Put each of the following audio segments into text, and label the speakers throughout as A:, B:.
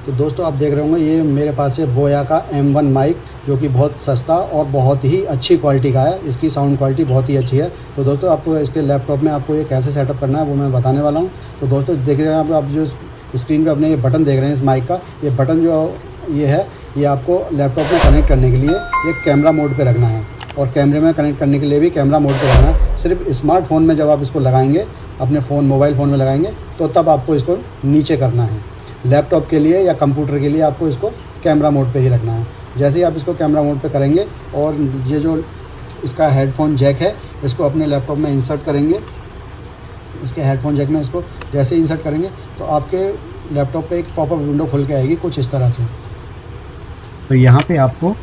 A: तो दोस्तों आप देख रहे होंगे ये मेरे पास है बोया का M1 माइक, जो कि बहुत सस्ता और बहुत ही अच्छी क्वालिटी का है। इसकी साउंड क्वालिटी बहुत ही अच्छी है। तो दोस्तों आपको इसके लैपटॉप में आपको ये कैसे सेटअप करना है वो मैं बताने वाला हूँ। तो दोस्तों देख रहे हैं आप जो स्क्रीन पे अपने ये बटन देख रहे हैं इस माइक का, ये बटन जो ये है ये आपको लैपटॉप में कनेक्ट करने के लिए ये कैमरा मोड पे रखना है, और कैमरे में कनेक्ट करने के लिए भी कैमरा मोड पे रखना है। सिर्फ स्मार्टफोन में जब आप इसको लगाएंगे, अपने मोबाइल फ़ोन में लगाएंगे, तो तब आपको इसको नीचे करना है। लैपटॉप के लिए या कंप्यूटर के लिए आपको इसको कैमरा मोड पे ही रखना है। जैसे ही आप इसको कैमरा मोड पे करेंगे और ये जो इसका हेडफोन जैक है इसको अपने लैपटॉप में इंसर्ट करेंगे। इसके हेडफोन जैक में इसको जैसे ही इंसर्ट करेंगे तो आपके लैपटॉप पे एक पॉपअप विंडो खुल के आएगी कुछ इस तरह से। तो यहाँ पे आपको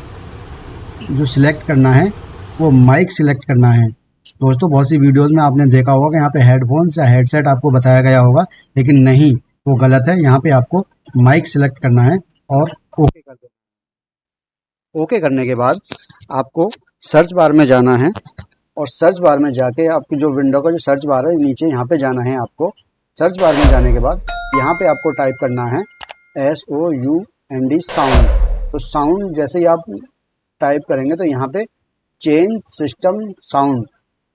A: जो सिलेक्ट करना है वो माइक सिलेक्ट करना है। दोस्तों बहुत सी वीडियोस में आपने देखा होगा कि यहाँ पे हेडफोन्स या हेडसेट आपको बताया गया होगा, लेकिन नहीं, वो गलत है। यहाँ पे आपको माइक सिलेक्ट करना है और ओके कर देना। ओके करने के बाद आपको सर्च बार में जाना है, और सर्च बार में जाके आपकी जो विंडो का जो सर्च बार है नीचे यहाँ पे जाना है आपको। सर्च बार में जाने के बाद यहाँ पे आपको टाइप करना है SOUND साउंड। तो साउंड जैसे ही आप टाइप करेंगे तो यहाँ पे चेंज सिस्टम साउंड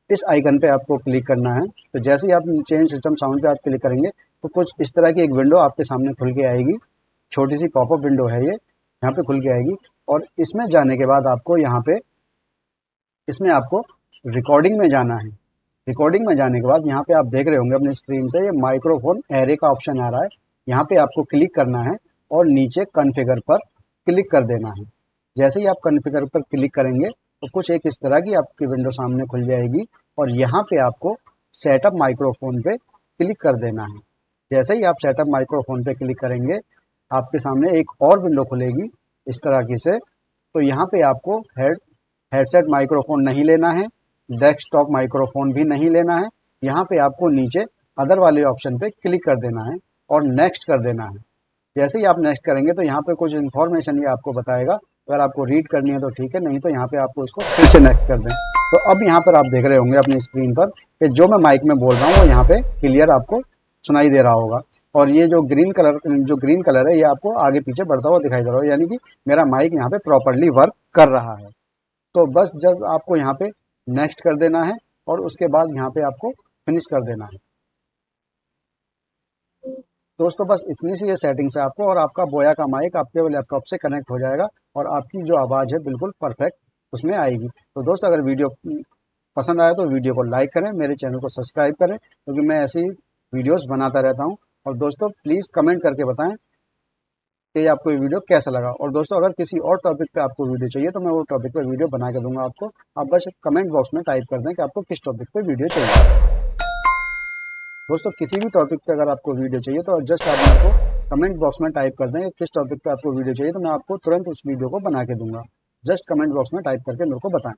A: इस आइकन पे आपको क्लिक करना है। तो जैसे ही आप चेंज सिस्टम साउंड पे आप क्लिक करेंगे तो कुछ इस तरह की एक विंडो आपके सामने खुल के आएगी। छोटी सी पॉपअप विंडो है ये, यहाँ पे खुल के आएगी। और इसमें जाने के बाद आपको यहाँ पे इसमें आपको रिकॉर्डिंग में जाना है। रिकॉर्डिंग में जाने के बाद यहाँ पे आप देख रहे होंगे अपनी स्क्रीन पे ये माइक्रोफोन एरे का ऑप्शन आ रहा है। यहाँ पे आपको क्लिक करना है और नीचे कॉन्फ़िगर पर क्लिक कर देना है। जैसे ही आप कॉन्फ़िगर पर क्लिक करेंगे तो कुछ एक इस तरह की आपकी विंडो सामने खुल जाएगी, और यहाँ पे आपको सेटअप माइक्रोफोन पे क्लिक कर देना है। जैसे ही आप सेटअप माइक्रोफोन पे क्लिक करेंगे आपके सामने एक और विंडो खुलेगी इस तरह की से। तो यहाँ पे आपको हेडसेट माइक्रोफोन नहीं लेना है, डेस्कटॉप माइक्रोफोन भी नहीं लेना है। यहाँ पे आपको नीचे अदर वाले ऑप्शन पे क्लिक कर देना है और नेक्स्ट कर देना है। जैसे ही आप नेक्स्ट करेंगे तो यहाँ पे कुछ इन्फॉर्मेशन ये आपको बताएगा। अगर आपको रीड करनी है तो ठीक है, नहीं तो यहाँ पे आपको इसको फिर से नेक्स्ट कर दें। तो अब यहाँ पर आप देख रहे होंगे अपनी स्क्रीन पर कि जो मैं माइक में बोल रहा हूँ वो यहाँ पे क्लियर आपको सुनाई दे रहा होगा, और ये जो ग्रीन कलर है ये आपको आगे पीछे बढ़ता हुआ दिखाई दे रहा है, यानी कि मेरा माइक यहाँ पे प्रॉपरली वर्क कर रहा है। तो बस जब आपको यहाँ पे नेक्स्ट कर देना है और उसके बाद यहाँ पे आपको फिनिश कर देना है। दोस्तों बस इतनी सी ये सेटिंग्स है आपको, और आपका बोया का माइक आपके लैपटॉप से कनेक्ट हो जाएगा और आपकी जो आवाज़ है बिल्कुल परफेक्ट उसमें आएगी। तो दोस्तों अगर वीडियो पसंद आया तो वीडियो को लाइक करें, मेरे चैनल को सब्सक्राइब करें, क्योंकि मैं ऐसी वीडियोस बनाता रहता हूं। और दोस्तों प्लीज़ कमेंट करके बताएं कि आपको ये वीडियो कैसा लगा। और दोस्तों अगर किसी और टॉपिक पे आपको वीडियो चाहिए तो मैं वो टॉपिक पे वीडियो बना के दूंगा आपको। आप बस कमेंट बॉक्स में टाइप कर दें कि आपको किस टॉपिक पे वीडियो चाहिए। दोस्तों किसी भी टॉपिक पे अगर आपको वीडियो चाहिए तो जस्ट आप मेरे को कमेंट बॉक्स में टाइप कर दें किस टॉपिक पे आपको वीडियो चाहिए, तो मैं आपको तुरंत उस वीडियो को बना के दूंगा। जस्ट कमेंट बॉक्स में टाइप करके मेरे को बताएं।